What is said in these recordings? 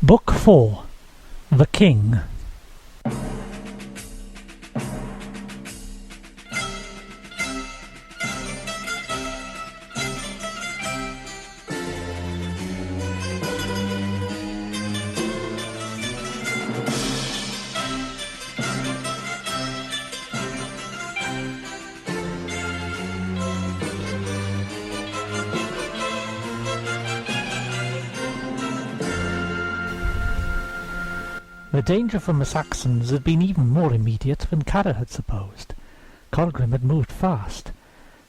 Book 4 The King. The danger from the Saxons had been even more immediate than Cador had supposed. Colgrim had moved fast.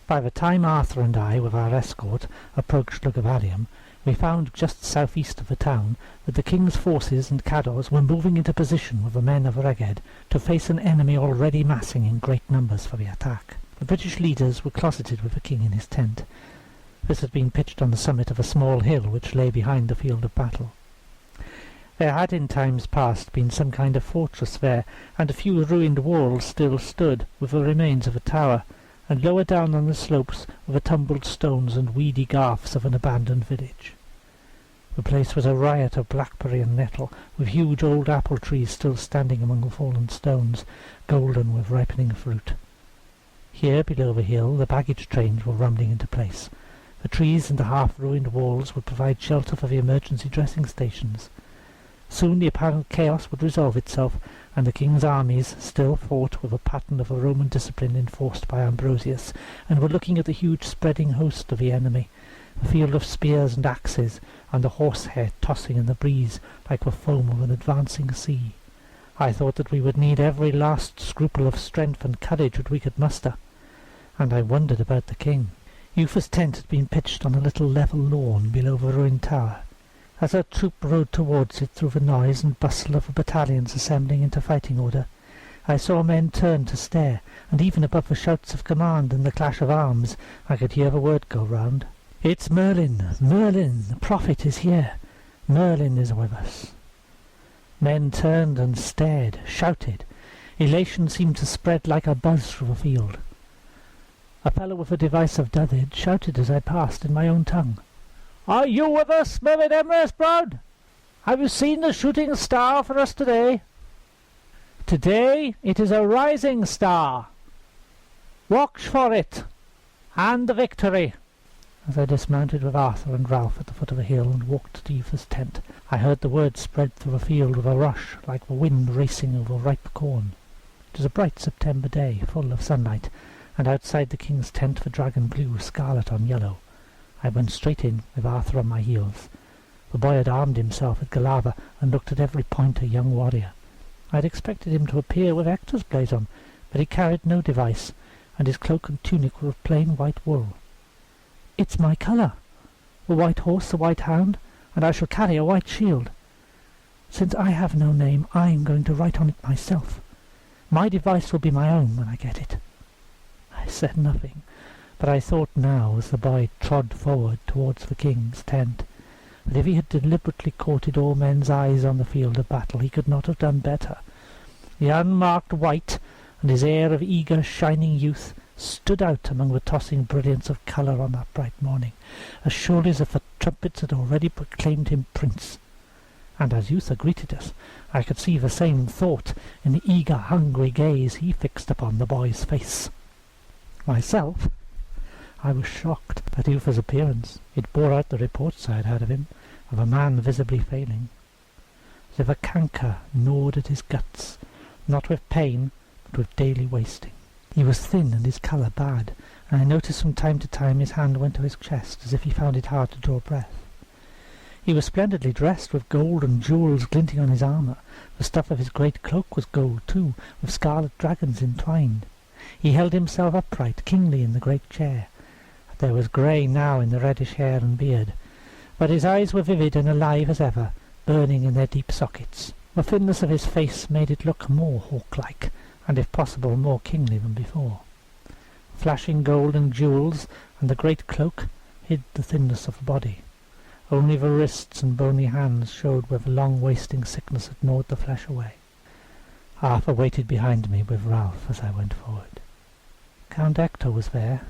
By the time Arthur and I, with our escort, approached Lugavarium, we found just southeast of the town that the king's forces and Cador's were moving into position with the men of Reged to face an enemy already massing in great numbers for the attack. The British leaders were closeted with the king in his tent. This had been pitched on the summit of a small hill which lay behind the field of battle. There had in times past been some kind of fortress there, and a few ruined walls still stood, with the remains of a tower, and lower down on the slopes were the tumbled stones and weedy garths of an abandoned village. The place was a riot of blackberry and nettle, with huge old apple trees still standing among the fallen stones, golden with ripening fruit. Here, below the hill, the baggage trains were rumbling into place. The trees and the half-ruined walls would provide shelter for the emergency dressing stations. Soon the apparent chaos would resolve itself, and the king's armies still fought with a pattern of a Roman discipline enforced by Ambrosius, and were looking at the huge spreading host of the enemy, the field of spears and axes, and the horsehair tossing in the breeze like the foam of an advancing sea. I thought that we would need every last scruple of strength and courage that we could muster, and I wondered about the king. Eupha's tent had been pitched on a little level lawn below the ruined tower. As our troop rode towards it through the noise and bustle of the battalions assembling into fighting order, I saw men turn to stare, and even above the shouts of command and the clash of arms I could hear the word go round. "It's Merlin! Merlin! The prophet is here! Merlin is with us!" Men turned and stared, shouted. Elation seemed to spread like a buzz through the field. A fellow with a device of Dyfed shouted as I passed in my own tongue. "Are you with us, Merlin Emrysbrod? Have you seen the shooting star for us today? Today it is a rising star. Watch for it, and the victory." As I dismounted with Arthur and Ralph at the foot of the hill and walked to Eupha's tent, I heard the word spread through the field with a rush like the wind racing over ripe corn. It was a bright September day, full of sunlight, and outside the king's tent the dragon blew scarlet on yellow. I went straight in, with Arthur on my heels. The boy had armed himself at Galava and looked at every point a young warrior. I had expected him to appear with Hector's blazon, but he carried no device, and his cloak and tunic were of plain white wool. "It's my colour, the white horse, the white hound, and I shall carry a white shield. Since I have no name, I am going to write on it myself. My device will be my own when I get it." I said nothing, but I thought now, as the boy trod forward towards the king's tent, that if he had deliberately courted all men's eyes on the field of battle, he could not have done better. The unmarked white, and his air of eager, shining youth, stood out among the tossing brilliance of colour on that bright morning, as surely as if the trumpets had already proclaimed him prince. And as Eutha greeted us, I could see the same thought in the eager, hungry gaze he fixed upon the boy's face. Myself, I was shocked at Eupha's appearance. It bore out the reports I had heard of him, of a man visibly failing. As if a canker gnawed at his guts, not with pain, but with daily wasting. He was thin and his colour bad, and I noticed from time to time his hand went to his chest, as if he found it hard to draw breath. He was splendidly dressed, with gold and jewels glinting on his armour. The stuff of his great cloak was gold too, with scarlet dragons entwined. He held himself upright, kingly in the great chair. There was grey now in the reddish hair and beard, but his eyes were vivid and alive as ever, burning in their deep sockets. The thinness of his face made it look more hawk-like, and if possible more kingly than before. Flashing gold and jewels and the great cloak hid the thinness of the body. Only the wrists and bony hands showed where the long wasting sickness had gnawed the flesh away. Arthur waited behind me with Ralph as I went forward. Count Hector was there,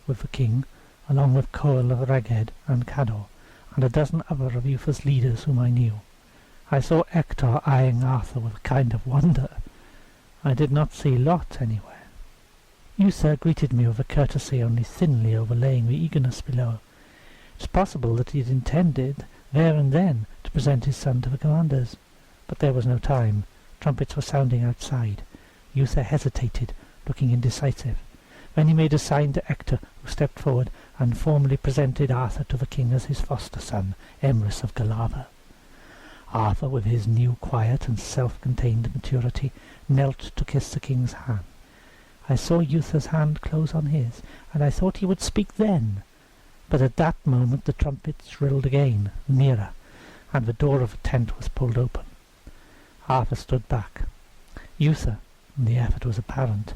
with the king, along with Coel of Reged and Cador, and a dozen other of Eupha's leaders whom I knew. I saw Ector eyeing Arthur with a kind of wonder. I did not see Lot anywhere. Uther greeted me with a courtesy only thinly overlaying the eagerness below. It is possible that he had intended, there and then, to present his son to the commanders. But there was no time. Trumpets were sounding outside. Uther hesitated, looking indecisive. Then he made a sign to Ector, who stepped forward and formally presented Arthur to the king as his foster son, Emrys of Galava. Arthur, with his new quiet and self-contained maturity, knelt to kiss the king's hand. I saw Uther's hand close on his, and I thought he would speak then. But at that moment the trumpet shrilled again, nearer, and the door of the tent was pulled open. Arthur stood back. Uther, and the effort was apparent,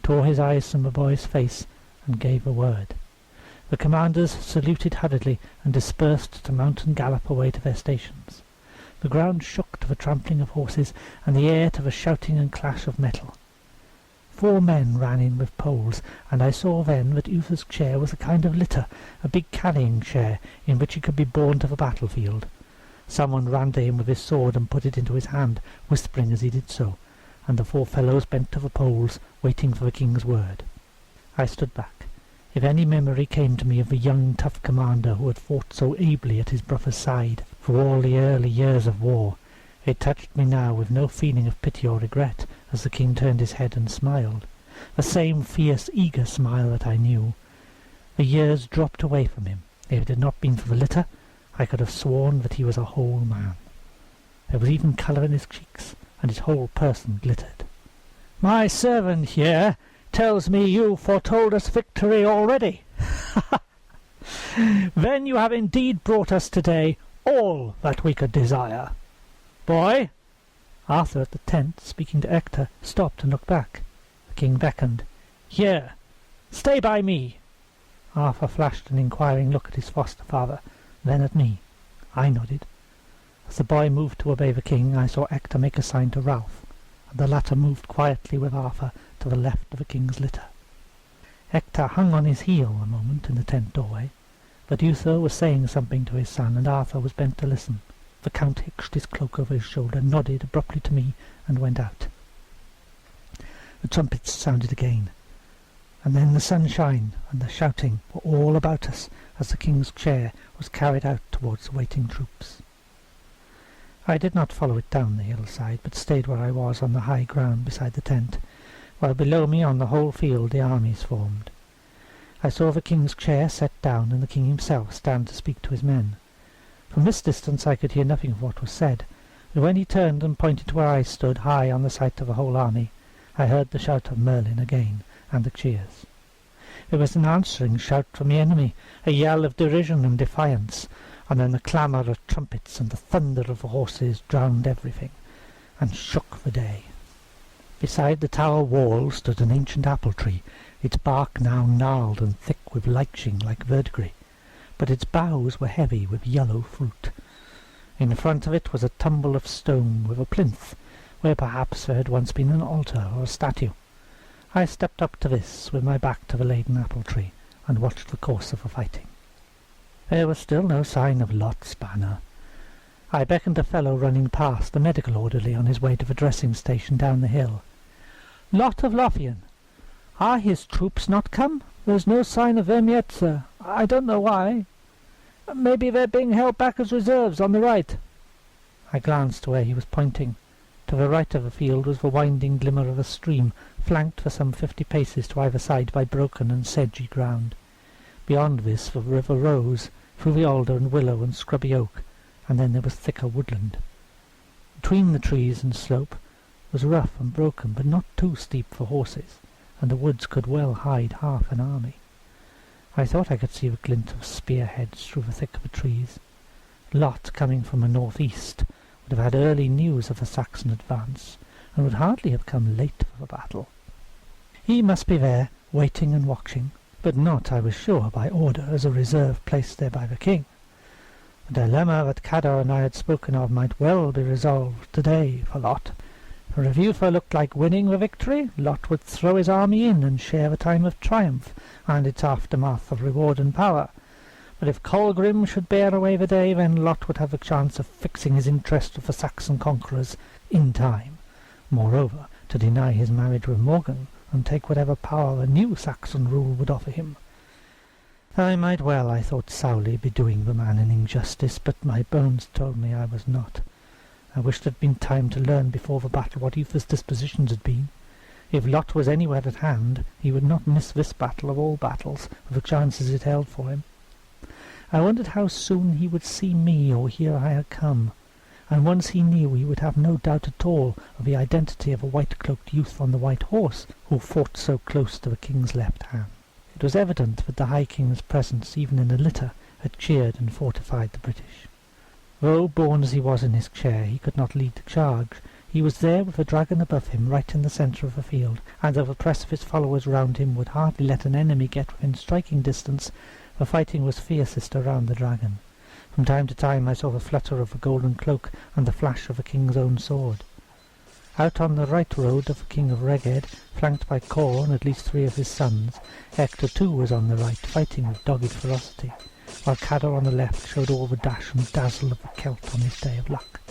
tore his eyes from the boy's face and gave a word. The commanders saluted hurriedly and dispersed to mount and gallop away to their stations. The ground shook to the trampling of horses, and the air to the shouting and clash of metal. 4 men ran in with poles, and I saw then that Uther's chair was a kind of litter, a big carrying chair, in which he could be borne to the battlefield. Someone ran to him with his sword and put it into his hand, whispering as he did so, and the 4 fellows bent to the poles, waiting for the king's word. I stood back. If any memory came to me of the young, tough commander who had fought so ably at his brother's side through all the early years of war, it touched me now with no feeling of pity or regret, as the king turned his head and smiled, the same fierce, eager smile that I knew. The years dropped away from him. If it had not been for the litter, I could have sworn that he was a whole man. There was even colour in his cheeks, and his whole person glittered. "My servant here tells me you foretold us victory already. Then you have indeed brought us today all that we could desire. Boy!" Arthur at the tent, speaking to Ector, stopped and looked back. The king beckoned. "Here, stay by me." Arthur flashed an inquiring look at his foster-father, then at me. I nodded. As the boy moved to obey the king, I saw Ector make a sign to Ralph, and the latter moved quietly with Arthur to the left of the king's litter. Ector hung on his heel a moment in the tent doorway, but Uther was saying something to his son, and Arthur was bent to listen. The count hitched his cloak over his shoulder, nodded abruptly to me, and went out. The trumpets sounded again, and then the sunshine and the shouting were all about us as the king's chair was carried out towards the waiting troops. I did not follow it down the hillside, but stayed where I was on the high ground beside the tent, while below me on the whole field the armies formed. I saw the king's chair set down and the king himself stand to speak to his men. From this distance I could hear nothing of what was said, but when he turned and pointed to where I stood, high on the sight of the whole army, I heard the shout of Merlin again, and the cheers. There was an answering shout from the enemy, a yell of derision and defiance, and then the clamour of trumpets and the thunder of the horses drowned everything, and shook the day. Beside the tower wall stood an ancient apple-tree, its bark now gnarled and thick with lichen like verdigris, but its boughs were heavy with yellow fruit. In front of it was a tumble of stone with a plinth, where perhaps there had once been an altar or a statue. I stepped up to this, with my back to the laden apple-tree, and watched the course of the fighting. There was still no sign of Lot's banner. I beckoned a fellow running past, a medical orderly on his way to the dressing station down the hill. "Lot of Lothian. Are his troops not come? There's no sign of them yet, sir. I don't know why. Maybe they're being held back as reserves on the right." I glanced to where he was pointing. To the right of the field was the winding glimmer of a stream, flanked for some 50 paces to either side by broken and sedgy ground. Beyond this the river rose, through the alder and willow and scrubby oak, and then there was thicker woodland. Between the trees and slope was rough and broken, but not too steep for horses, and the woods could well hide half an army. I thought I could see the glint of spearheads through the thick of the trees. Lot, coming from the north-east, would have had early news of the Saxon advance, and would hardly have come late for the battle. He must be there, waiting and watching, but not, I was sure, by order, as a reserve placed there by the king. The dilemma that Cador and I had spoken of might well be resolved today for Lot. For if Uther looked like winning the victory, Lot would throw his army in and share the time of triumph and its aftermath of reward and power. But if Colgrim should bear away the day, then Lot would have a chance of fixing his interest with the Saxon conquerors in time. Moreover, to deny his marriage with Morgan and take whatever power the new Saxon rule would offer him. I might well, I thought sourly, be doing the man an injustice, but my bones told me I was not. I wished there had been time to learn before the battle what Aoife's dispositions had been. If Lot was anywhere at hand, he would not miss this battle of all battles, with the chances it held for him. I wondered how soon he would see me or hear I had come, and once he knew, he would have no doubt at all of the identity of a white-cloaked youth on the white horse who fought so close to the king's left hand. It was evident that the High King's presence, even in a litter, had cheered and fortified the British. Though born as he was in his chair, he could not lead the charge. He was there with the dragon above him, right in the centre of the field, and though the press of his followers round him would hardly let an enemy get within striking distance, the fighting was fiercest around the dragon. From time to time I saw the flutter of the golden cloak and the flash of the king's own sword. Out on the right road of the king of Reged, flanked by Cor and at least 3 of his sons, Hector too was on the right, fighting with dogged ferocity, while Cador on the left showed all the dash and dazzle of the Celt on his day of luck.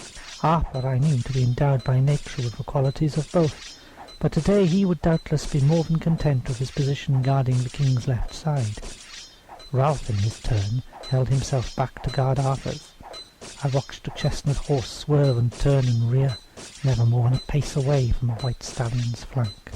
Arthur I knew to be endowed by nature with the qualities of both, but today he would doubtless be more than content with his position guarding the king's left side. Ralph, in his turn, held himself back to guard Arthur's. I watched the chestnut horse swerve and turn and rear, never more than a pace away from the white stallion's flank.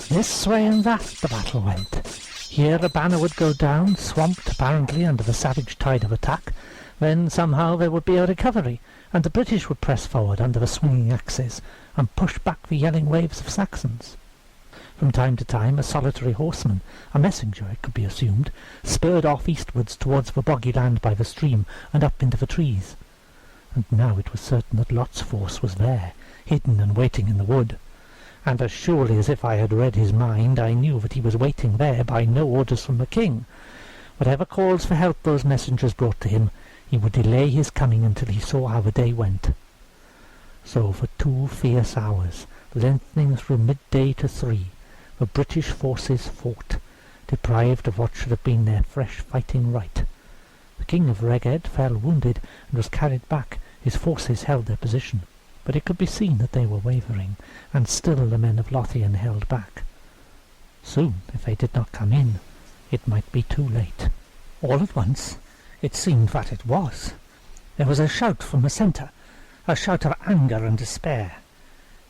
This way and that the battle went. Here a banner would go down, swamped apparently under the savage tide of attack. Then somehow there would be a recovery, and the British would press forward under the swinging axes and push back the yelling waves of Saxons. From time to time a solitary horseman, a messenger it could be assumed, spurred off eastwards towards the boggy land by the stream and up into the trees. And now it was certain that Lot's force was there, hidden and waiting in the wood. And as surely as if I had read his mind, I knew that he was waiting there by no orders from the king. Whatever calls for help those messengers brought to him, he would delay his coming until he saw how the day went. So for 2 fierce hours, lengthening through midday to 3, the British forces fought, deprived of what should have been their fresh fighting right. The king of Reged fell wounded and was carried back. His forces held their position, but it could be seen that they were wavering, and still the men of Lothian held back. Soon, if they did not come in, it might be too late. All at once, it seemed that it was. There was a shout from the centre, a shout of anger and despair.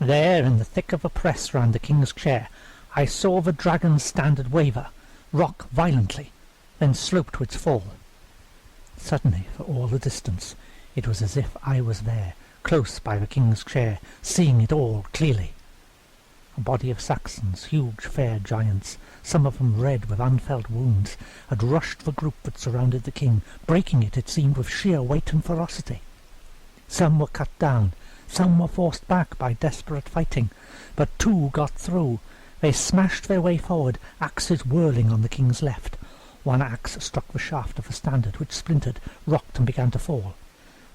There, in the thick of the press round the king's chair, I saw the dragon's standard waver, rock violently, then slope to its fall. Suddenly, for all the distance, it was as if I was there, close by the king's chair, seeing it all clearly. A body of Saxons, huge fair giants, some of them red with unfelt wounds, had rushed the group that surrounded the king, breaking it seemed, with sheer weight and ferocity. Some were cut down, some were forced back by desperate fighting, but 2 got through. They smashed their way forward, axes whirling on the king's left. One axe struck the shaft of the standard, which splintered, rocked and began to fall.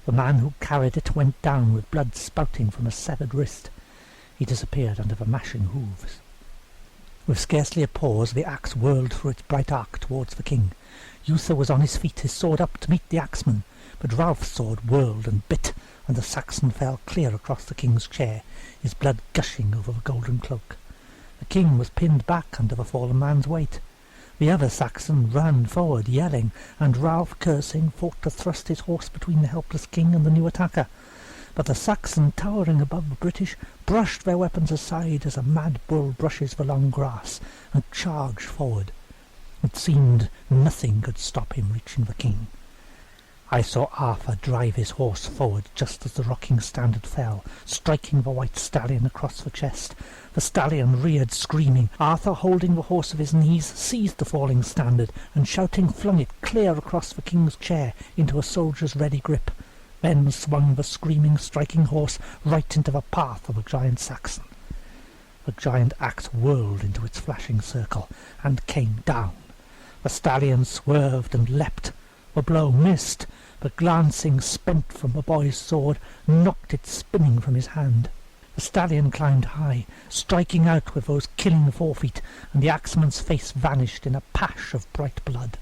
The man who carried it went down with blood spouting from a severed wrist. He disappeared under the mashing hooves. With scarcely a pause, the axe whirled through its bright arc towards the king. Euther was on his feet, his sword up to meet the axeman, but Ralph's sword whirled and bit, and the Saxon fell clear across the king's chair, his blood gushing over the golden cloak. The king was pinned back under the fallen man's weight. The other Saxon ran forward, yelling, and Ralph, cursing, fought to thrust his horse between the helpless king and the new attacker. But the Saxon, towering above the British, brushed their weapons aside as a mad bull brushes the long grass, and charged forward. It seemed nothing could stop him reaching the king. I saw Arthur drive his horse forward just as the rocking standard fell, striking the white stallion across the chest. The stallion reared, screaming. Arthur, holding the horse of his knees, seized the falling standard, and shouting flung it clear across the king's chair into a soldier's ready grip, then swung the screaming, striking horse right into the path of a giant Saxon. The giant axe whirled into its flashing circle, and came down. The stallion swerved and leapt. The blow missed, but glancing spent from the boy's sword, knocked it spinning from his hand. The The stallion climbed high, striking out with those killing forefeet, and the axeman's face vanished in a pash of bright blood.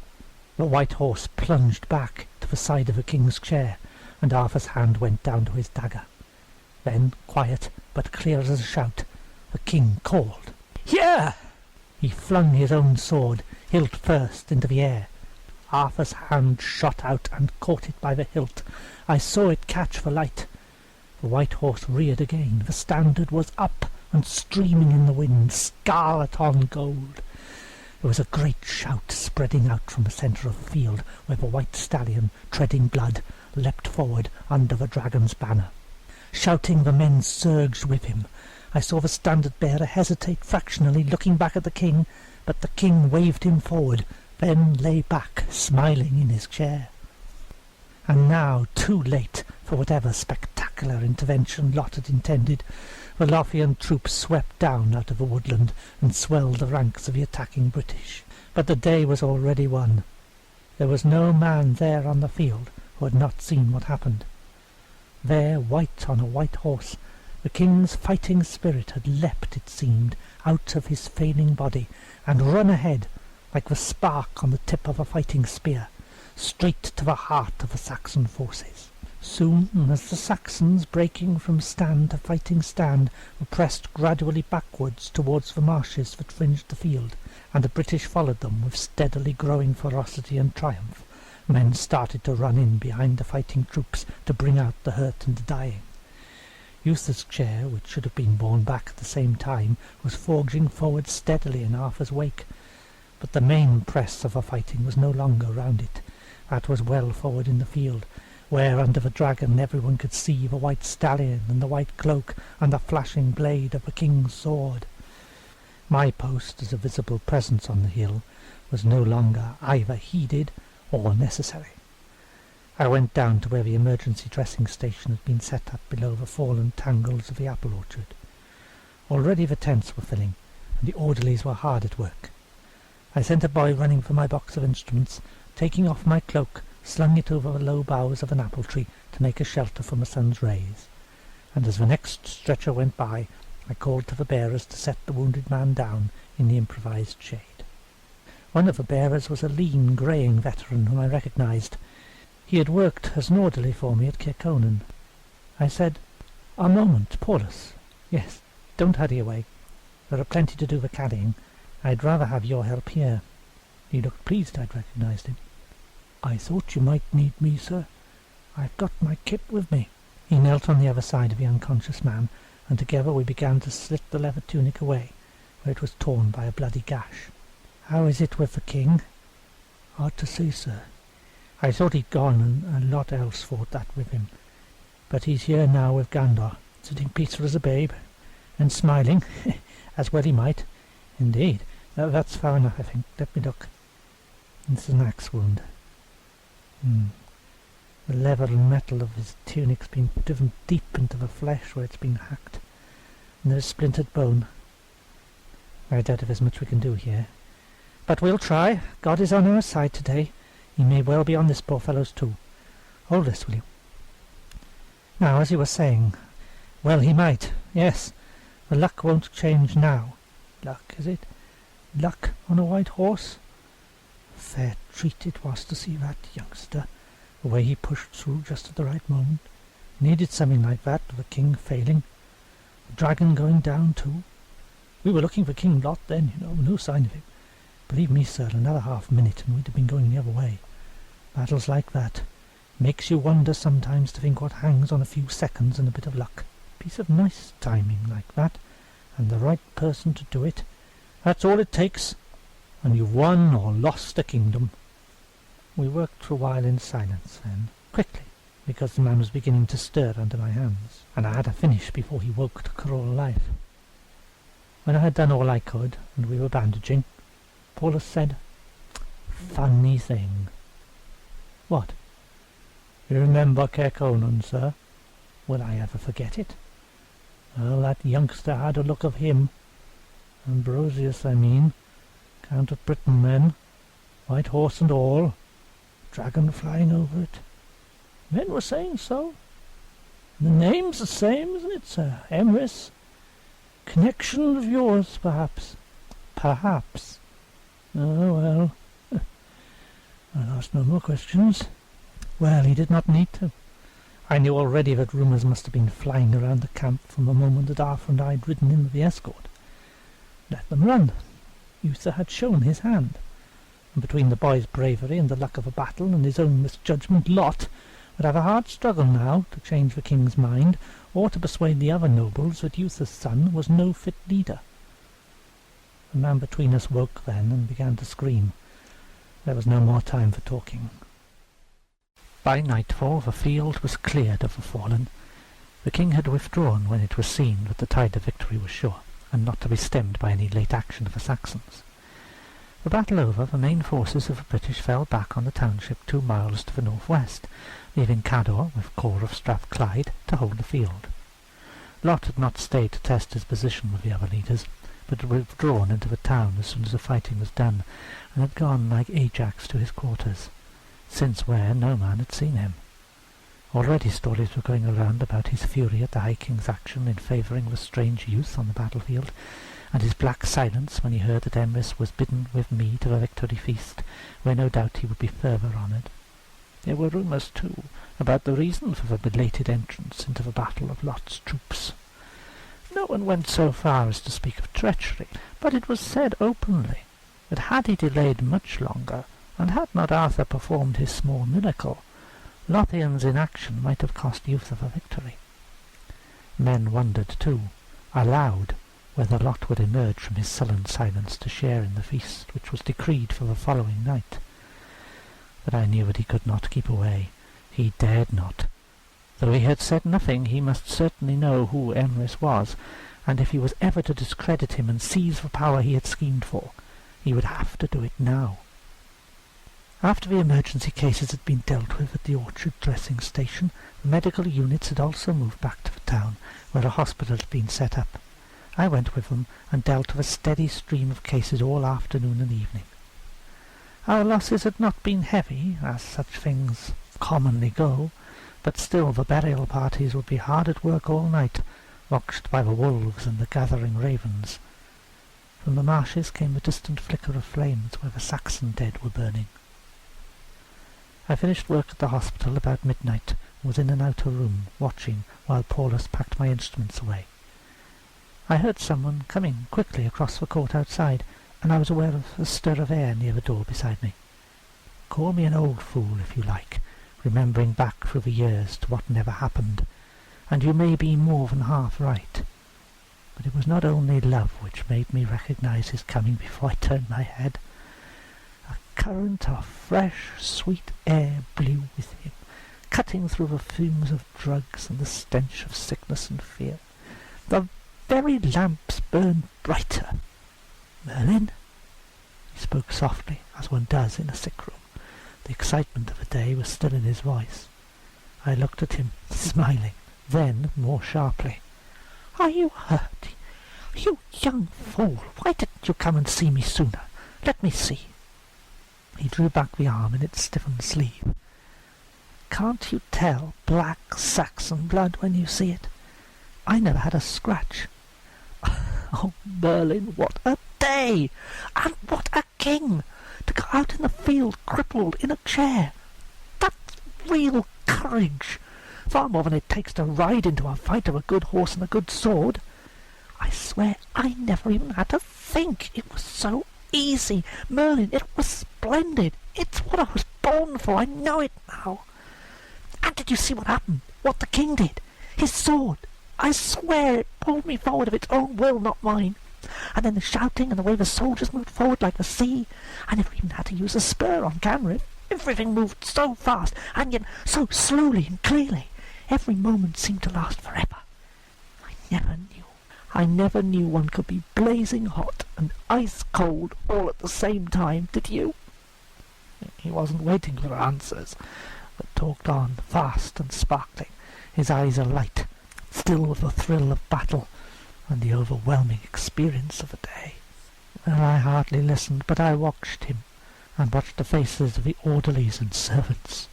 The white horse plunged back to the side of the king's chair, and Arthur's hand went down to his dagger. Then, quiet but clear as a shout, the king called, "Here!" He flung his own sword, hilt first, into the air. Arthur's hand shot out and caught it by the hilt. I saw it catch the light. The white horse reared again. The standard was up and streaming in the wind, scarlet on gold. There was a great shout spreading out from the centre of the field, where the white stallion, treading blood, leapt forward under the dragon's banner. Shouting, the men surged with him. I saw the standard-bearer hesitate fractionally, looking back at the king, but the king waved him forward, then lay back, smiling in his chair. And now, too late for whatever spectacular intervention Lot had intended, the Lothian troops swept down out of the woodland and swelled the ranks of the attacking British. But the day was already won. There was no man there on the field who had not seen what happened. There, white on a white horse, the king's fighting spirit had leapt, it seemed, out of his failing body, and run ahead, like the spark on the tip of a fighting spear, straight to the heart of the Saxon forces. Soon as the Saxons, breaking from stand to fighting stand, were pressed gradually backwards towards the marshes that fringed the field, and the British followed them with steadily growing ferocity and triumph, men started to run in behind the fighting troops to bring out the hurt and the dying. Eustace's chair, which should have been borne back at the same time, was forging forward steadily in Arthur's wake, but the main press of the fighting was no longer round it. That was well forward in the field, where under the dragon everyone could see the white stallion and the white cloak and the flashing blade of the king's sword. My post, as a visible presence on the hill, was no longer either heeded or necessary. I went down to where the emergency dressing station had been set up below the fallen tangles of the apple orchard. Already the tents were filling, and the orderlies were hard at work. I sent a boy running for my box of instruments, taking off my cloak, slung it over the low boughs of an apple tree to make a shelter from the sun's rays, and as the next stretcher went by, I called to the bearers to set the wounded man down in the improvised shade. One of the bearers was a lean, greying veteran whom I recognised. He had worked as an orderly for me at Kirkconan. I said, "A moment, Paulus. Yes, don't hurry away. There are plenty to do the carrying. I'd rather have your help here." He looked pleased I'd recognised him. "I thought you might need me, sir. I've got my kit with me." He knelt on the other side of the unconscious man, and together we began to slit the leather tunic away, where it was torn by a bloody gash. "How is it with the king?" "Hard to say, sir. I thought he'd gone, and a lot else thought that with him. But he's here now with Gandor, sitting peaceful as a babe, and smiling, as well he might. Indeed, that's far enough, I think. Let me look. It's an axe wound. The leather and metal of his tunic's been driven deep into the flesh where it's been hacked, and there's splintered bone. I doubt if there's much we can do here. But we'll try. God is on our side today. He may well be on this poor fellow's too. Hold this, will you? Now, as you were saying, well, he might, yes. The luck won't change now. Luck, is it? Luck on a white horse? Fair treat it was to see that youngster, the way he pushed through just at the right moment. Needed something like that, with the king failing. The dragon going down too. We were looking for King Lot then, no sign of him. Believe me, sir, another half-minute and we'd have been going the other way. Battles like that makes you wonder sometimes to think what hangs on a few seconds and a bit of luck. Piece of nice timing like that, and the right person to do it. That's all it takes, and you've won or lost a kingdom. We worked for a while in silence then, quickly, because the man was beginning to stir under my hands, and I had to finish before he woke to cruel life. When I had done all I could, and we were bandaging, Paulus said, "Funny thing." "What?" "You remember Kirkconan, sir?" "Will I ever forget it?" "Well, that youngster had a look of him. Ambrosius, I mean. Count of Britain then. White horse and all. Dragon flying over it. Men were saying so. The name's the same, isn't it, sir? Emrys, connection of yours, perhaps. Perhaps. Oh, well. I asked no more questions. Well, he did not need to. I knew already that rumours must have been flying around the camp from the moment that Arthur and I had ridden in with the escort. Let them run. Uther had shown his hand, and between the boy's bravery and the luck of a battle and his own misjudgment, Lot would have a hard struggle now to change the king's mind, or to persuade the other nobles that Uther's son was no fit leader. The man between us woke then and began to scream. There was no more time for talking. By nightfall the field was cleared of the fallen. The king had withdrawn when it was seen that the tide of victory was sure, and not to be stemmed by any late action of the Saxons. The battle over, the main forces of the British fell back on the township 2 miles to the northwest, leaving Cador, with corps of Strathclyde, to hold the field. Lot had not stayed to test his position with the other leaders, but had withdrawn into the town as soon as the fighting was done, and had gone like Ajax to his quarters, since where no man had seen him. Already stories were going around about his fury at the High King's action in favouring the strange youth on the battlefield, and his black silence when he heard that Emrys was bidden with me to the victory feast, where no doubt he would be further honoured. There were rumours, too, about the reason for the belated entrance into the battle of Lot's troops. No one went so far as to speak of treachery, but it was said openly that had he delayed much longer, and had not Arthur performed his small miracle, Lothian's inaction might have cost Uther the victory. Men wondered, too, aloud, whether Lot would emerge from his sullen silence to share in the feast which was decreed for the following night. But I knew that he could not keep away. He dared not. Though he had said nothing, he must certainly know who Emrys was, and if he was ever to discredit him and seize the power he had schemed for, he would have to do it now. After the emergency cases had been dealt with at the Orchard dressing station, the medical units had also moved back to the town, where a hospital had been set up. I went with them and dealt with a steady stream of cases all afternoon and evening. Our losses had not been heavy, as such things commonly go, but still the burial parties would be hard at work all night, watched by the wolves and the gathering ravens. From the marshes came the distant flicker of flames where the Saxon dead were burning. I finished work at the hospital about midnight, and was in an outer room, watching while Paulus packed my instruments away. I heard someone coming quickly across the court outside, and I was aware of a stir of air near the door beside me. Call me an old fool if you like, remembering back through the years to what never happened, and you may be more than half right. But it was not only love which made me recognize his coming before I turned my head. A current of fresh, sweet air blew with him, cutting through the fumes of drugs and the stench of sickness and fear. The very lamps burned brighter. "Merlin?" He spoke softly, as one does in a sick room. The excitement of the day was still in his voice. I looked at him, smiling, then more sharply. "Are you hurt? You young fool! Why didn't you come and see me sooner? Let me see." He drew back the arm in its stiffened sleeve. "Can't you tell black Saxon blood when you see it? I never had a scratch. Oh, Merlin, what a day! And what a king! To go out in the field crippled in a chair! That's real courage! Far more than it takes to ride into a fight of a good horse and a good sword. I swear I never even had to think. It was so easy. Merlin, it was splendid. It's what I was born for. I know it now. And did you see what happened? What the king did? His sword. I swear it pulled me forward of its own will, not mine. And then the shouting and the way the soldiers moved forward like the sea. I never even had to use a spur on Canrif. Everything moved so fast, and yet so slowly and clearly. Every moment seemed to last forever. I never knew one could be blazing hot and ice cold all at the same time, did you?" He wasn't waiting for answers, but talked on, fast and sparkling, his eyes alight, still with the thrill of battle and the overwhelming experience of the day. Well, I hardly listened, but I watched him, and watched the faces of the orderlies and servants,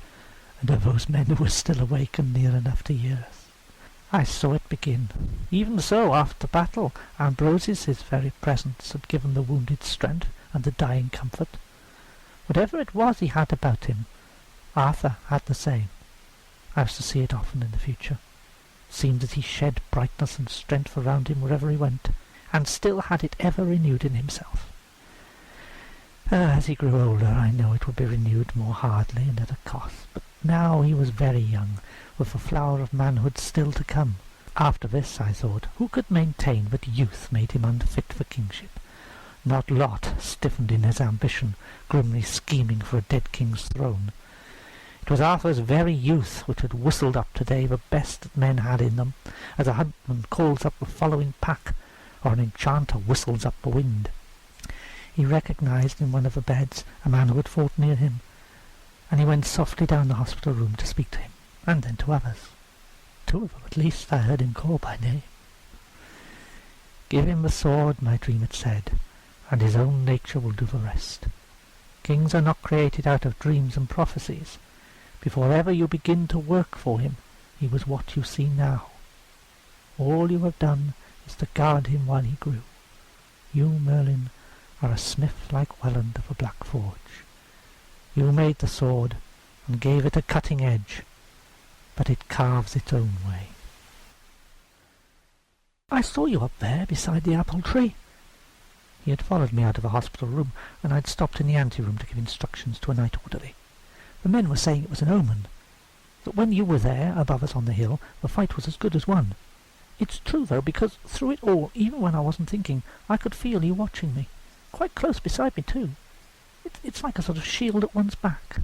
and of those men who were still awake and near enough to hear us. I saw it begin. Even so, after battle, Ambrosius's very presence had given the wounded strength and the dying comfort. Whatever it was he had about him, Arthur had the same. I was to see it often in the future. It seemed that he shed brightness and strength around him wherever he went, and still had it ever renewed in himself. As he grew older, I know it would be renewed more hardly and at a cost, but now he was very young, with the flower of manhood still to come. After this, I thought, who could maintain that youth made him unfit for kingship? Not Lot, stiffened in his ambition, grimly scheming for a dead king's throne. It was Arthur's very youth which had whistled up today the best that men had in them, as a huntsman calls up the following pack, or an enchanter whistles up the wind. He recognized in one of the beds a man who had fought near him, and he went softly down the hospital room to speak to him, and then to others. 2 of them at least I heard him call by name. Give him the sword, my dream had said, and his own nature will do the rest. Kings are not created out of dreams and prophecies. Before ever you begin to work for him, he was what you see now. All you have done is to guard him while he grew. You, Merlin, are a smith like Welland of the Black Forge. You made the sword, and gave it a cutting edge, but it carves its own way. I saw you up there beside the apple tree. He had followed me out of the hospital room, and I had stopped in the ante-room to give instructions to a night orderly. The men were saying it was an omen, that when you were there, above us on the hill, the fight was as good as won. It's true, though, because through it all, even when I wasn't thinking, I could feel you watching me. Quite close beside me, too. It's like a sort of shield at one's back.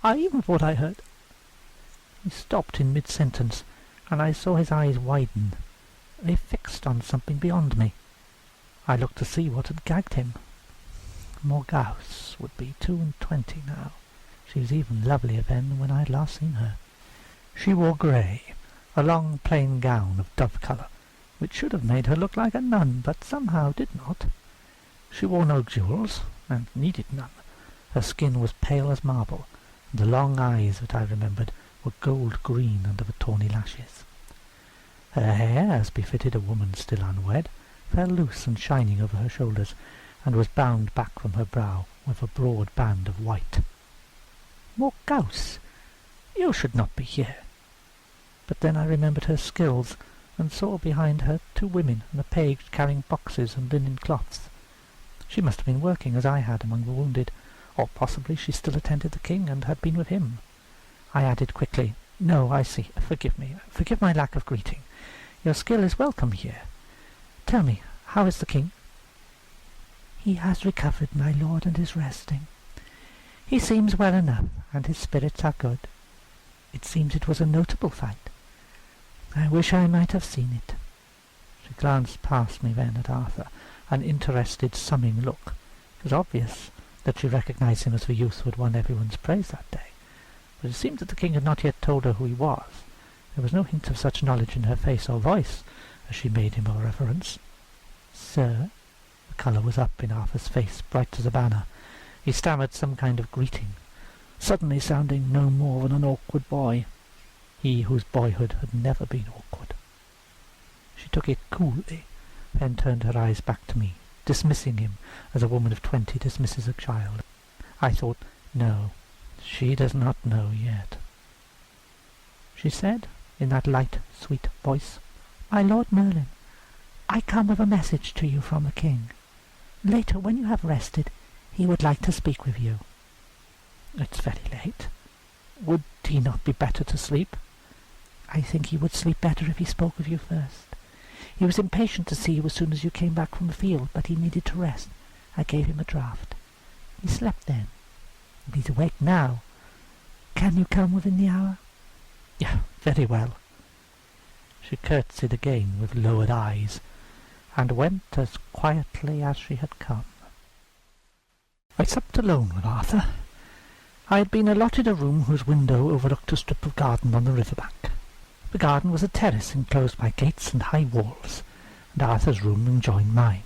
I even thought I heard... He stopped in mid-sentence, and I saw his eyes widen. They fixed on something beyond me. I looked to see what had gagged him. Morgause would be 22 now. She was even lovelier then than when I had last seen her. She wore grey, a long plain gown of dove colour, which should have made her look like a nun, but somehow did not. She wore no jewels, and needed none. Her skin was pale as marble, and the long eyes that I remembered were gold-green under the tawny lashes. Her hair, as befitted a woman still unwed, fell loose and shining over her shoulders, and was bound back from her brow with a broad band of white. Morgause, you should not be here. But then I remembered her skills, and saw behind her 2 women and a page carrying boxes and linen cloths. She must have been working as I had among the wounded, or possibly she still attended the king and had been with him. I added quickly, "No, I see. Forgive me. Forgive my lack of greeting. Your skill is welcome here. Tell me, how is the king?" "He has recovered, my lord, and is resting. He seems well enough, and his spirits are good. It seems it was a notable fight. I wish I might have seen it." She glanced past me then at Arthur, an interested, summing look. It was obvious that she recognized him as the youth who had won everyone's praise that day, but it seemed that the king had not yet told her who he was. There was no hint of such knowledge in her face or voice as she made him a reverence. "Sir?" The colour was up in Arthur's face, bright as a banner. He stammered some kind of greeting, suddenly sounding no more than an awkward boy, he whose boyhood had never been awkward. She took it coolly, then turned her eyes back to me, dismissing him as a woman of 20 dismisses a child. I thought, no, she does not know yet. She said, in that light, sweet voice, "My Lord Merlin, I come with a message to you from the king. Later, when you have rested, he would like to speak with you." "It's very late. Would he not be better to sleep?" "I think he would sleep better if he spoke with you first. He was impatient to see you as soon as you came back from the field, but he needed to rest. I gave him a draught. He slept then. He's awake now. Can you come within the hour?" "Yeah, very well." She curtsied again with lowered eyes, and went as quietly as she had come. I supped alone with Arthur. I had been allotted a room whose window overlooked a strip of garden on the river bank. The garden was a terrace enclosed by gates and high walls, and Arthur's room adjoined mine.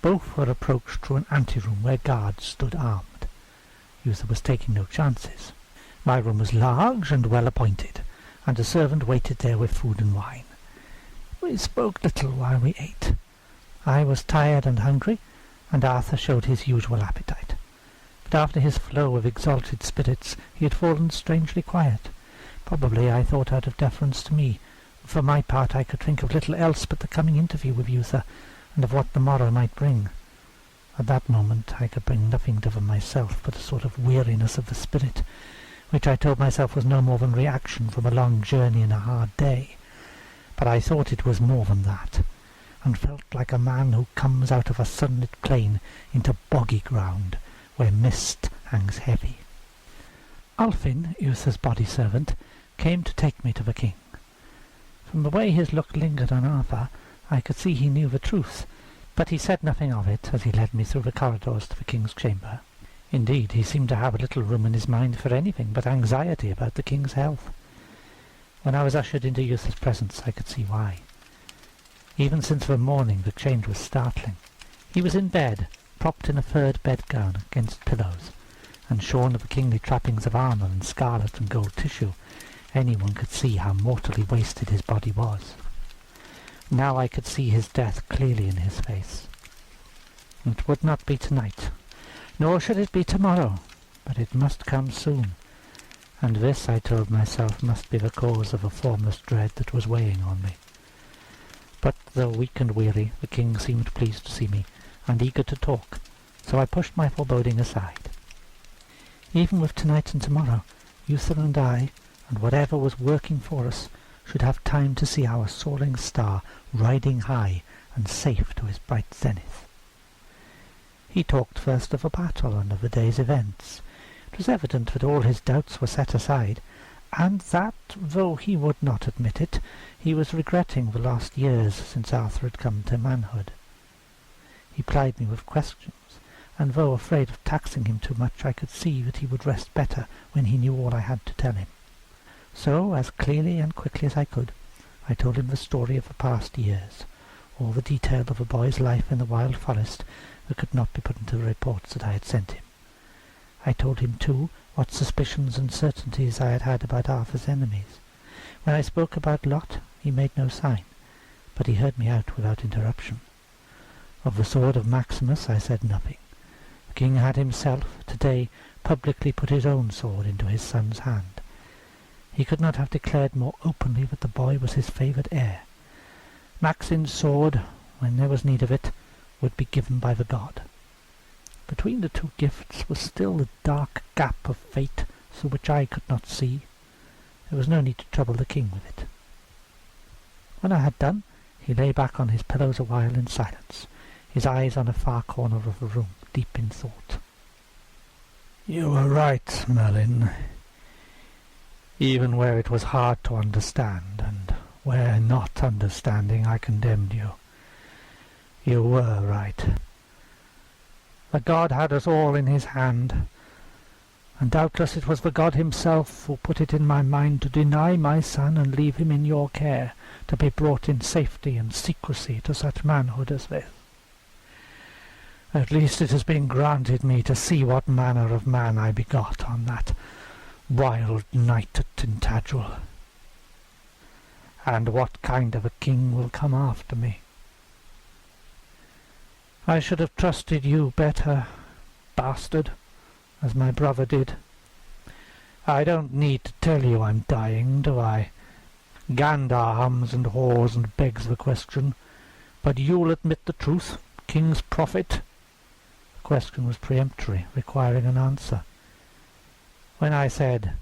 Both were approached through an ante-room where guards stood armed. Uther was taking no chances. My room was large and well appointed, and a servant waited there with food and wine. We spoke little while we ate. I was tired and hungry, and Arthur showed his usual appetite. But after his flow of exalted spirits he had fallen strangely quiet. Probably, I thought, out of deference to me. For my part, I could think of little else but the coming interview with Eutha, and of what the morrow might bring. At that moment I could bring nothing to myself but a sort of weariness of the spirit, which I told myself was no more than reaction from a long journey and a hard day. But I thought it was more than that, and felt like a man who comes out of a sunlit plain into boggy ground, where mist hangs heavy. Ulfin, Eutha's body-servant, came to take me to the king. From the way his look lingered on Arthur, I could see he knew the truth, but he said nothing of it as he led me through the corridors to the king's chamber. Indeed, he seemed to have little room in his mind for anything but anxiety about the king's health. When I was ushered into Eutha's presence, I could see why. Even since the morning, the change was startling. He was in bed, propped in a furred bedgown against pillows, and shorn of the kingly trappings of armour and scarlet and gold tissue. Anyone could see how mortally wasted his body was. Now I could see his death clearly in his face. It would not be tonight, nor should it be tomorrow, but it must come soon, and this, I told myself, must be the cause of a formless dread that was weighing on me. But though weak and weary, the king seemed pleased to see me, and eager to talk, so I pushed my foreboding aside. Even with tonight and tomorrow, Eutha and I, and whatever was working for us, should have time to see our soaring star riding high and safe to his bright zenith. He talked first of a battle and of the day's events. It was evident that all his doubts were set aside, and that, though he would not admit it, he was regretting the lost years since Arthur had come to manhood. He plied me with questions, and though afraid of taxing him too much, I could see that he would rest better when he knew all I had to tell him. So, as clearly and quickly as I could, I told him the story of the past years, all the detail of a boy's life in the wild forest that could not be put into the reports that I had sent him. I told him, too, what suspicions and certainties I had had about Arthur's enemies. When I spoke about Lot, he made no sign, but he heard me out without interruption. Of the sword of Maximus I said nothing. The king had himself, today, publicly put his own sword into his son's hand. He could not have declared more openly that the boy was his favoured heir. Maxin's sword, when there was need of it, would be given by the god. Between the two gifts was still the dark gap of fate through which I could not see. There was no need to trouble the king with it. When I had done, he lay back on his pillows a while in silence, his eyes on a far corner of the room, deep in thought. "You were right, Merlin. Even where it was hard to understand, and where not understanding I condemned you. You were right. The god had us all in his hand, and doubtless it was the god himself who put it in my mind to deny my son and leave him in your care, to be brought in safety and secrecy to such manhood as this. At least it has been granted me to see what manner of man I begot on that wild night at Tintagel, and what kind of a king will come after me. I should have trusted you better, bastard, as my brother did. I don't need to tell you I'm dying, do I? Gandar hums and haws and begs the question, but you'll admit the truth, king's prophet?" The question was peremptory, requiring an answer. When I said,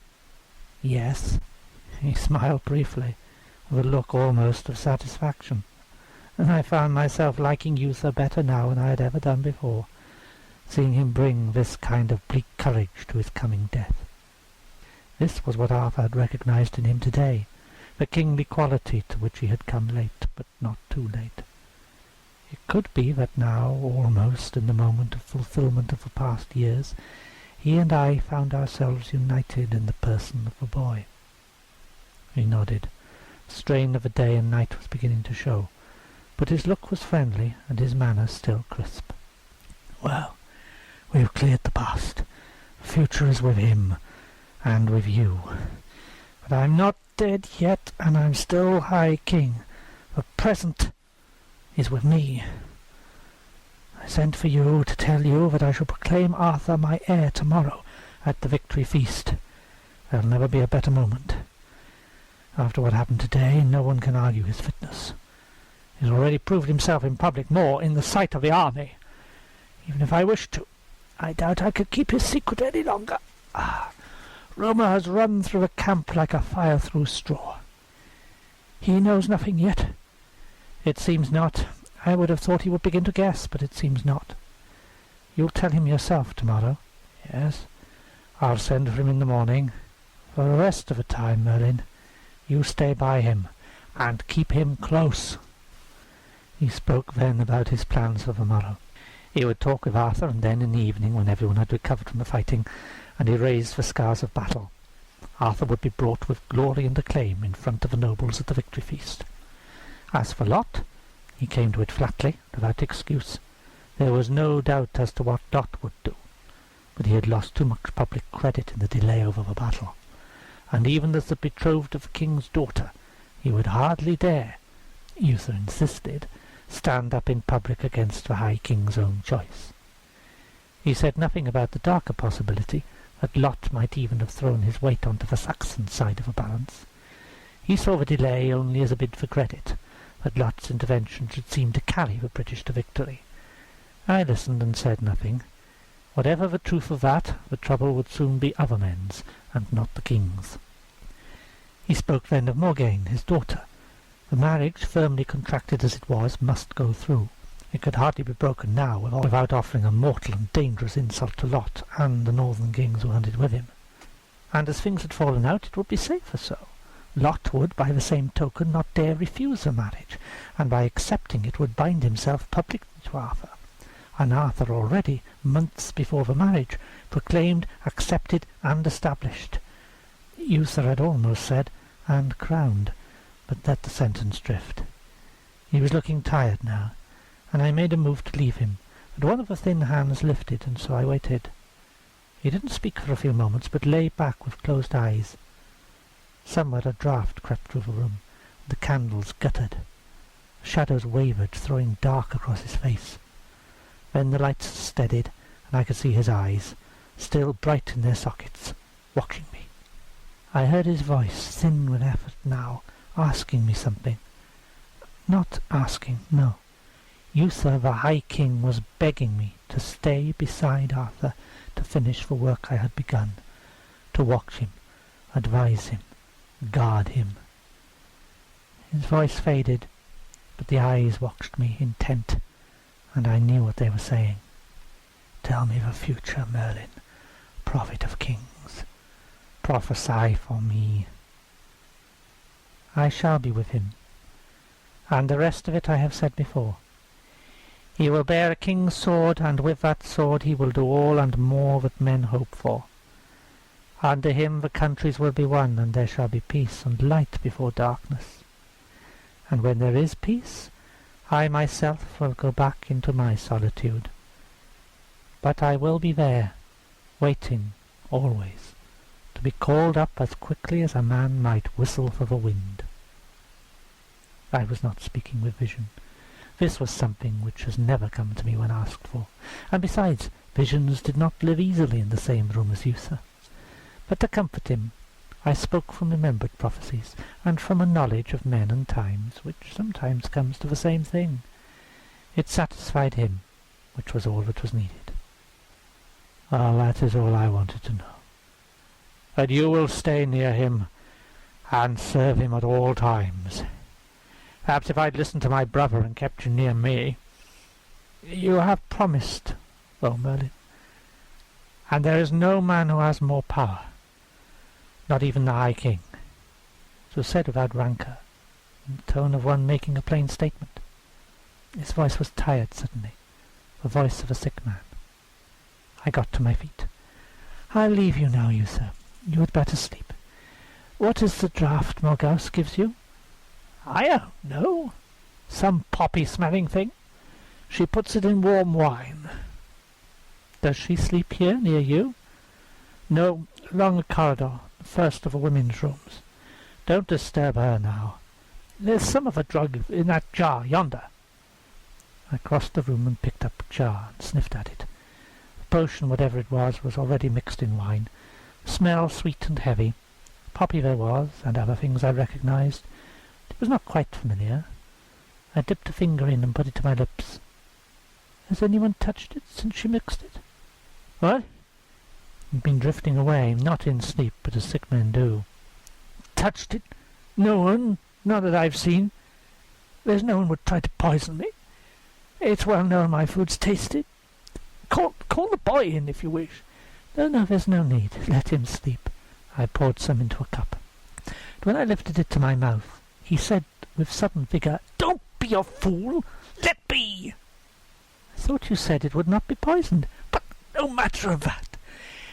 "Yes," he smiled briefly, with a look almost of satisfaction, and I found myself liking Eutha better now than I had ever done before, seeing him bring this kind of bleak courage to his coming death. This was what Arthur had recognized in him today, the kingly quality to which he had come late, but not too late. It could be that now, almost in the moment of fulfilment of the past years, he and I found ourselves united in the person of the boy. He nodded. The strain of the day and night was beginning to show, but his look was friendly and his manner still crisp. "Well, we've cleared the past. The future is with him, and with you. But I'm not dead yet, and I'm still High King, The present is with me. I sent for you to tell you that I shall proclaim Arthur my heir tomorrow at the victory feast. There'll never be a better moment. After what happened today, no one can argue his fitness. He's already proved himself in public more in the sight of the army. Even if I wished to, I doubt I could keep his secret any longer. Rumour has run through the camp like a fire through straw. He knows nothing yet. It seems not. I would have thought he would begin to guess, but it seems not. You'll tell him yourself tomorrow. Yes, I'll send for him in the morning. For the rest of the time, Merlin, you stay by him, and keep him close. He spoke then about his plans for the morrow. He would talk with Arthur, and then in the evening, when everyone had recovered from the fighting, and he raised the scars of battle, Arthur would be brought with glory and acclaim in front of the nobles at the victory feast. As for Lot, he came to it flatly, without excuse. There was no doubt as to what Lot would do, but he had lost too much public credit in the delay over the battle, and even as the betrothed of the king's daughter, he would hardly dare, Uther insisted, stand up in public against the High King's own choice. He said nothing about the darker possibility that Lot might even have thrown his weight onto the Saxon side of the balance. He saw the delay only as a bid for credit, that Lot's intervention should seem to carry the British to victory. I listened and said nothing. Whatever the truth of that, the trouble would soon be other men's, and not the king's. He spoke then of Morgaine, his daughter. The marriage, firmly contracted as it was, must go through. It could hardly be broken now without offering a mortal and dangerous insult to Lot and the northern kings who hunted with him. And as things had fallen out, it would be safer so. Lot would, by the same token, not dare refuse the marriage, and by accepting it would bind himself publicly to Arthur. And Arthur already, months before the marriage, proclaimed, accepted, and established. Uther had almost said, and crowned, but let the sentence drift. He was looking tired now, and I made a move to leave him, but one of the thin hands lifted, and so I waited. He didn't speak for a few moments, but lay back with closed eyes. Somewhere a draught crept through the room, and the candles guttered. The shadows wavered, throwing dark across his face. Then the lights steadied, and I could see his eyes, still bright in their sockets, watching me. I heard his voice, thin with effort now, asking me something. Not asking, no. Uther, the High King, was begging me to stay beside Arthur to finish the work I had begun, to watch him, advise him, guard him. His voice faded, but the eyes watched me intent, and I knew what they were saying. Tell me the future, Merlin, prophet of kings. Prophesy for me. I shall be with him, and the rest of it I have said before. He will bear a king's sword, and with that sword he will do all and more that men hope for. Under him the countries will be won, and there shall be peace and light before darkness. And when there is peace, I myself will go back into my solitude. But I will be there, waiting, always, to be called up as quickly as a man might whistle for the wind. I was not speaking with vision. This was something which has never come to me when asked for, and besides, visions did not live easily in the same room as Uther. But to comfort him, I spoke from remembered prophecies, and from a knowledge of men and times, which sometimes comes to the same thing. It satisfied him, which was all that was needed. Ah, that is all I wanted to know. That you will stay near him, and serve him at all times. Perhaps if I'd listened to my brother and kept you near me. You have promised, though, Merlin, and there is no man who has more power, not even the High King. It was said without rancour, in the tone of one making a plain statement. His voice was tired suddenly, the voice of a sick man. I got to my feet. I'll leave you now, Uther. You had better sleep. What is the draught Morgause gives you? I don't know. Some poppy-smelling thing. She puts it in warm wine. Does she sleep here, near you? No, along the corridor, the first of the women's rooms. Don't disturb her now. There's some of a drug in that jar yonder." I crossed the room and picked up a jar and sniffed at it. The potion, whatever it was already mixed in wine. Smell sweet and heavy. Poppy there was, and other things I recognized. It was not quite familiar. I dipped a finger in and put it to my lips. "Has anyone touched it since she mixed it?" "What?" I'd been drifting away, not in sleep, but as sick men do. "Touched it? No one, not that I've seen. There's no one would try to poison me. It's well known my food's tasted. Call the boy in if you wish." No, there's no need. Let him sleep." I poured some into a cup. And when I lifted it to my mouth, he said with sudden vigour, "Don't be a fool! Let be!" "I thought you said it would not be poisoned." "But no matter of that.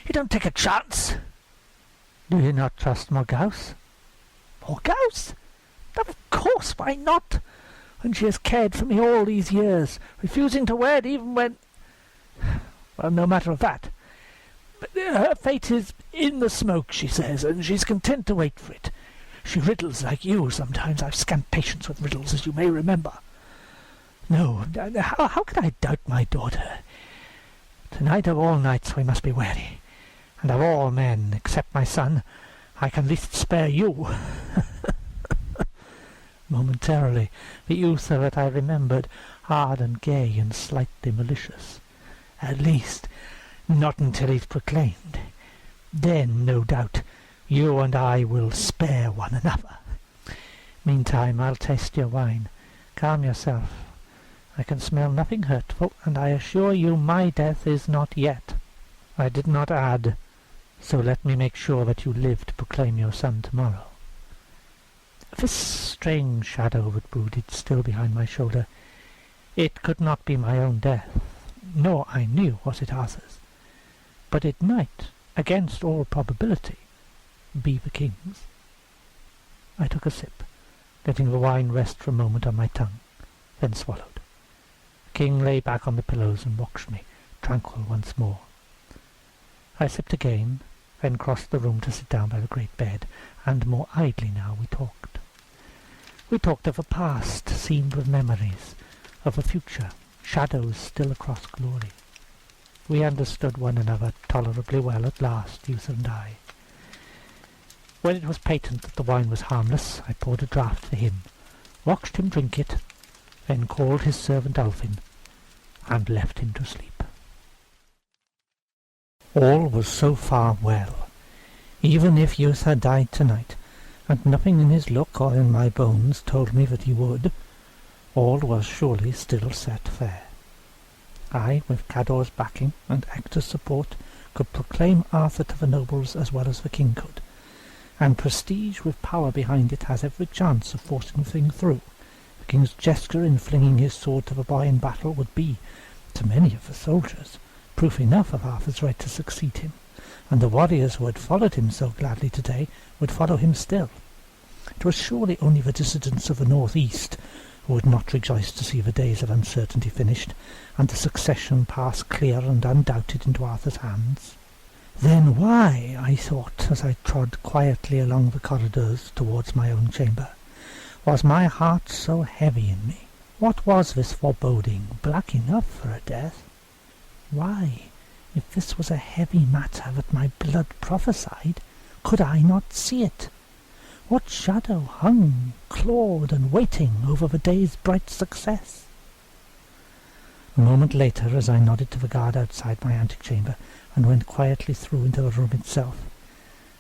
You don't take a chance." "Do you not trust Morgause?" "Morgause? Of course, why not? And she has cared for me all these years, refusing to wed even when... Well, no matter of that. But her fate is in the smoke, she says, and she's content to wait for it. She riddles like you sometimes. I've scant patience with riddles, as you may remember. No, how can I doubt my daughter? Tonight of all nights we must be wary, and of all men, except my son, I can least spare you." Momentarily, the youth of it I remembered, hard and gay and slightly malicious. "At least, not until he's proclaimed. Then, no doubt, you and I will spare one another. Meantime, I'll taste your wine. Calm yourself. I can smell nothing hurtful, and I assure you my death is not yet." I did not add, "So let me make sure that you live to proclaim your son tomorrow." This strange shadow that brooded still behind my shoulder, it could not be my own death, nor, I knew, was it Arthur's. But it might, against all probability, be the king's. I took a sip, letting the wine rest for a moment on my tongue, then swallowed. The king lay back on the pillows and watched me, tranquil once more. I sipped again, then crossed the room to sit down by the great bed, and more idly now we talked. We talked of a past seamed with memories, of a future, shadows still across glory. We understood one another tolerably well at last, youth and I. When it was patent that the wine was harmless, I poured a draught for him, watched him drink it, then called his servant Ulfin, and left him to sleep. All was so far well. Even if youth had died tonight, and nothing in his look or in my bones told me that he would, all was surely still set fair. I, with Cador's backing and Ector's support, could proclaim Arthur to the nobles as well as the king could, and prestige with power behind it has every chance of forcing the thing through. The king's gesture in flinging his sword to the boy in battle would be, to many of the soldiers, proof enough of Arthur's right to succeed him, and the warriors who had followed him so gladly today would follow him still. It was surely only the dissidents of the north-east who would not rejoice to see the days of uncertainty finished, and the succession pass clear and undoubted into Arthur's hands. Then why, I thought, as I trod quietly along the corridors towards my own chamber, was my heart so heavy in me? What was this foreboding, black enough for a death? Why, if this was a heavy matter that my blood prophesied, could I not see it? What shadow hung, clawed and waiting over the day's bright success? A moment later, as I nodded to the guard outside my antechamber and went quietly through into the room itself,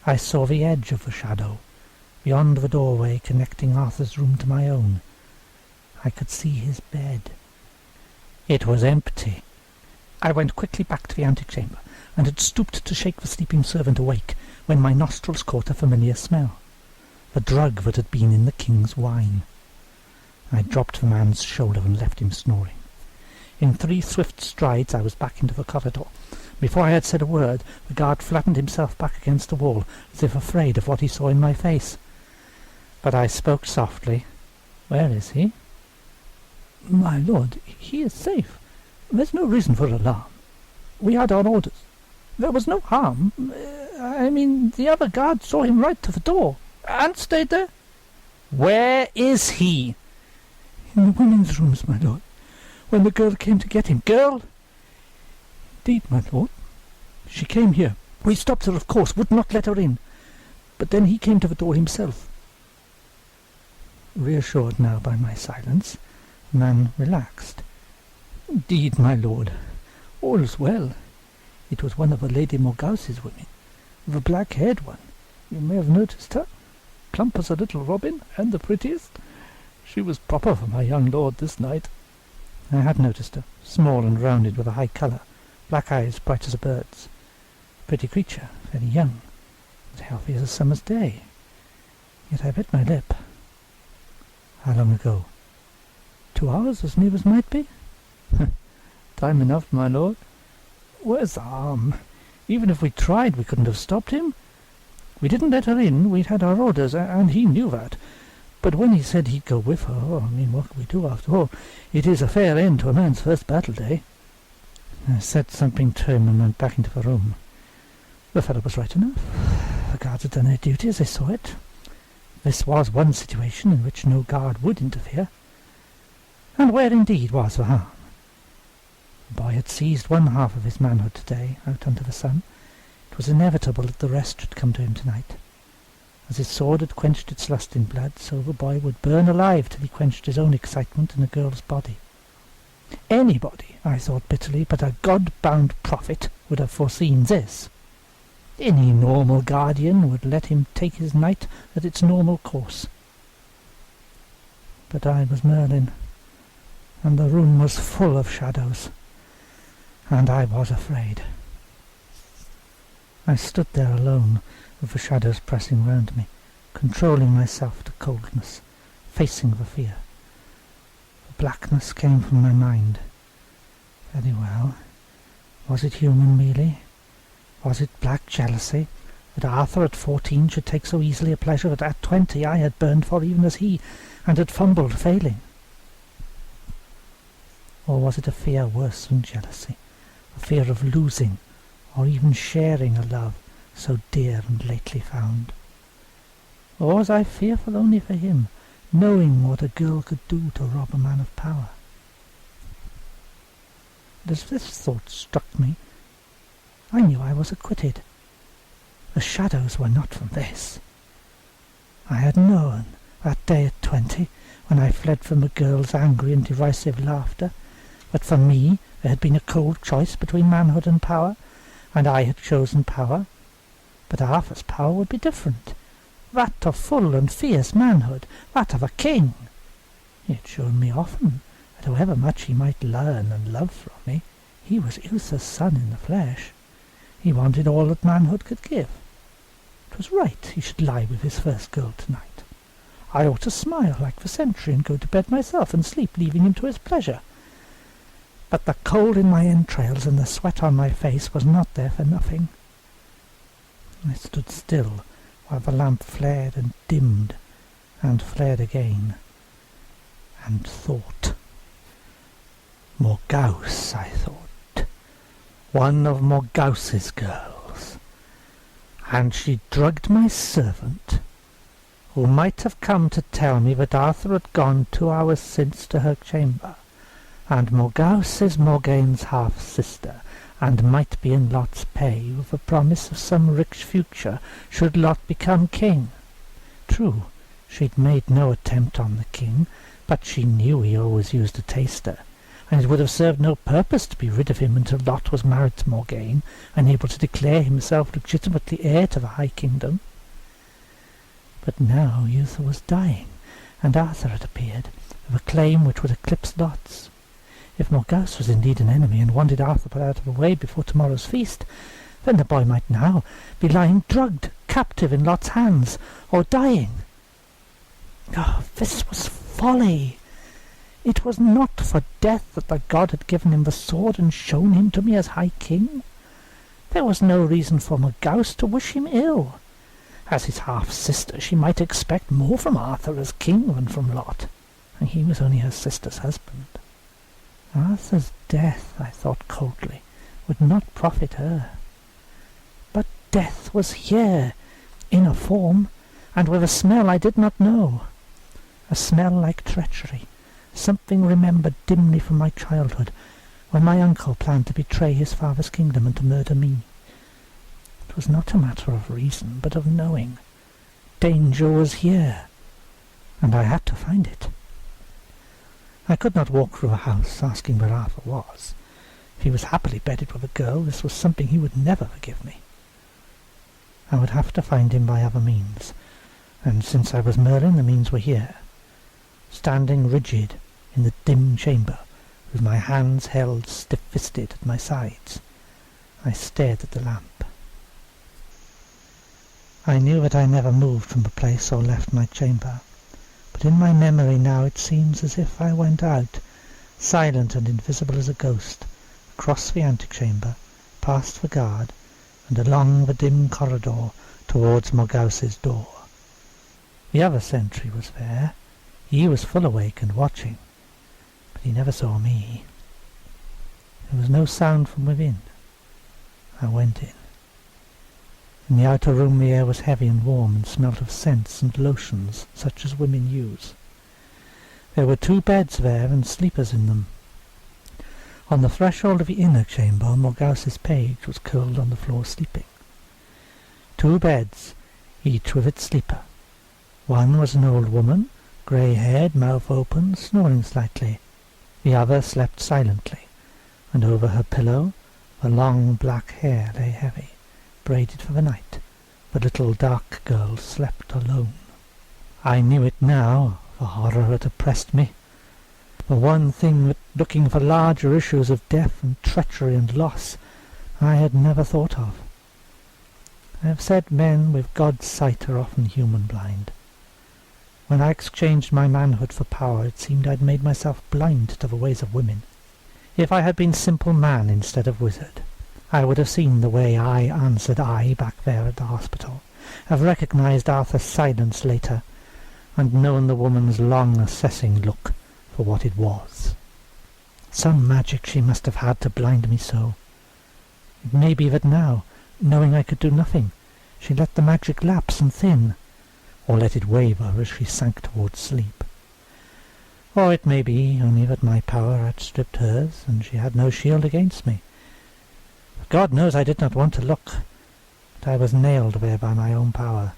I saw the edge of the shadow, beyond the doorway connecting Arthur's room to my own. I could see his bed. It was empty. I went quickly back to the antechamber, and had stooped to shake the sleeping servant awake, when my nostrils caught a familiar smell, the drug that had been in the king's wine. I dropped the man's shoulder and left him snoring. In 3 swift strides I was back into the corridor. Before I had said a word, the guard flattened himself back against the wall, as if afraid of what he saw in my face. But I spoke softly. "Where is he?" "My lord, he is safe. There's no reason for alarm. We had our orders. There was no harm. The other guard saw him right to the door, and stayed there." Where is he?" "In the women's rooms, my lord, when the girl came to get him." "Girl?" "Indeed, my lord. She came here. We stopped her, of course, would not let her in. But then he came to the door himself." Reassured now by my silence, the man relaxed. "Indeed, my lord, all's well. It was one of the Lady Morgause's women, the black-haired one. You may have noticed her. Plump as a little robin, and the prettiest. She was proper for my young lord this night." I had noticed her, small and rounded, with a high colour, black eyes bright as a bird's. Pretty creature, very young, as healthy as a summer's day. Yet I bit my lip. "How long ago?" 2 hours, as near as might be." "Time enough, my lord. Where's the harm? Even if we tried, we couldn't have stopped him. We didn't let her in. We'd had our orders, and he knew that. But when he said he'd go with her, what can we do after all? It is a fair end to a man's first battle day." I said something to him and went back into the room. The fellow was right enough. The guards had done their duty as I saw it. This was one situation in which no guard would interfere. And where indeed was the harm? The boy had seized one half of his manhood today, out under the sun. It was inevitable that the rest should come to him tonight. As his sword had quenched its lust in blood, so the boy would burn alive till he quenched his own excitement in a girl's body. Anybody, I thought bitterly, but a God-bound prophet would have foreseen this. Any normal guardian would let him take his night at its normal course. But I was Merlin, and the room was full of shadows, and I was afraid. I stood there alone, with the shadows pressing round me, controlling myself to coldness, facing the fear. The blackness came from my mind. Very well. Was it human merely? Was it black jealousy, that Arthur at 14 should take so easily a pleasure that at 20 I had burned for even as he, and had fumbled, failing? Or was it a fear worse than jealousy, a fear of losing, or even sharing a love so dear and lately found? Or was I fearful only for him, knowing what a girl could do to rob a man of power? And as this thought struck me, I knew I was acquitted. The shadows were not from this. I had known that day at 20, when I fled from the girl's angry and derisive laughter, that for me there had been a cold choice between manhood and power, and I had chosen power. But Arthur's power would be different, that of full and fierce manhood, that of a king. He had shown me often that however much he might learn and love from me, he was Uther's son in the flesh. He wanted all that manhood could give. It was right he should lie with his first girl tonight. I ought to smile like the sentry and go to bed myself and sleep, leaving him to his pleasure. But the cold in my entrails and the sweat on my face was not there for nothing. I stood still while the lamp flared and dimmed and flared again, and thought. Morgause, I thought. One of Morgause's girls. And she drugged my servant, who might have come to tell me that Arthur had gone 2 hours since to her chamber, and Morgause is Morgaine's half-sister, and might be in Lot's pay with the promise of some rich future should Lot become king. True, she'd made no attempt on the king, but she knew he always used a taster, and it would have served no purpose to be rid of him until Lot was married to Morgaine, and able to declare himself legitimately heir to the high kingdom. But now Uther was dying, and Arthur had appeared, with a claim which would eclipse Lot's. If Morgause was indeed an enemy, and wanted Arthur put out of the way before tomorrow's feast, then the boy might now be lying drugged, captive in Lot's hands, or dying. Oh, this was folly! It was not for death that the god had given him the sword and shown him to me as High King. There was no reason for Morgause to wish him ill. As his half-sister, she might expect more from Arthur as king than from Lot, and he was only her sister's husband. Arthur's death, I thought coldly, would not profit her. But death was here, in a form, and with a smell I did not know. A smell like treachery, something remembered dimly from my childhood, when my uncle planned to betray his father's kingdom and to murder me. It was not a matter of reason, but of knowing. Danger was here, and I had to find it. I could not walk through a house asking where Arthur was. If he was happily bedded with a girl, this was something he would never forgive me. I would have to find him by other means, and since I was Merlin, the means were here. Standing rigid in the dim chamber, with my hands held stiff-fisted at my sides, I stared at the lamp. I knew that I never moved from the place or left my chamber, but in my memory now it seems as if I went out, silent and invisible as a ghost, across the antechamber, past the guard, and along the dim corridor towards Morgause's door. The other sentry was there. He was full awake and watching, but he never saw me. There was no sound from within. I went in. In the outer room the air was heavy and warm and smelt of scents and lotions such as women use. There were 2 beds there and sleepers in them. On the threshold of the inner chamber Morgause's page was curled on the floor sleeping. 2 beds, each with its sleeper. One was an old woman, grey-haired, mouth open, snoring slightly. The other slept silently, and over her pillow the long black hair lay heavy, braided for the night. The little dark girl slept alone. I knew it now, the horror had oppressed me. The one thing that, looking for larger issues of death and treachery and loss, I had never thought of. I have said men with God's sight are often human blind. When I exchanged my manhood for power, it seemed I had made myself blind to the ways of women. If I had been simple man instead of wizard, I would have seen the way I answered I back there at the hospital, have recognized Arthur's silence later, and known the woman's long assessing look for what it was. Some magic she must have had to blind me so. It may be that now, knowing I could do nothing, she let the magic lapse and thin, or let it waver as she sank towards sleep. Or it may be only that my power outstripped hers, and she had no shield against me. God knows I did not want to look, but I was nailed there by my own power.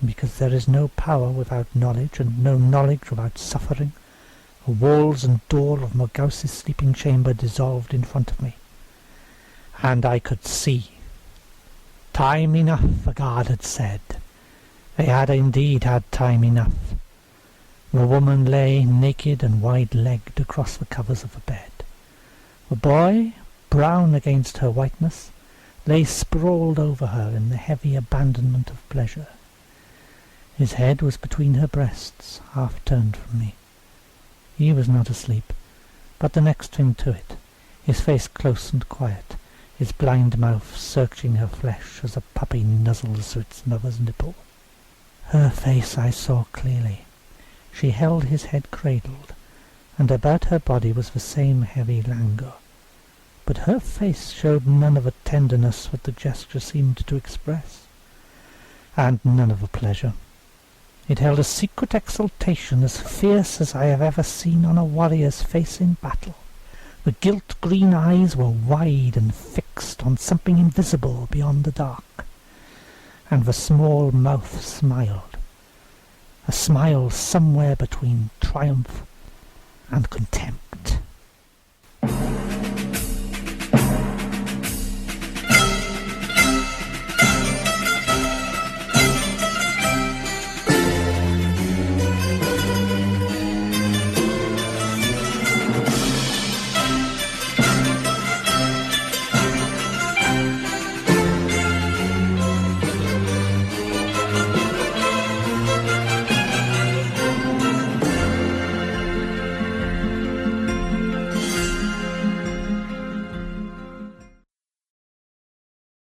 And because there is no power without knowledge, and no knowledge without suffering, the walls and door of Morgause's sleeping chamber dissolved in front of me, and I could see. Time enough, the guard had said. They had indeed had time enough. The woman lay naked and wide-legged across the covers of the bed. The boy, brown against her whiteness, lay sprawled over her in the heavy abandonment of pleasure. His head was between her breasts, half turned from me. He was not asleep, but the next thing to it, his face close and quiet, his blind mouth searching her flesh as a puppy nuzzles its mother's nipple. Her face I saw clearly. She held his head cradled, and about her body was the same heavy languor. But her face showed none of the tenderness that the gesture seemed to express, and none of the pleasure. It held a secret exultation as fierce as I have ever seen on a warrior's face in battle. The gilt green eyes were wide and fixed on something invisible beyond the dark, and the small mouth smiled, a smile somewhere between triumph and contempt.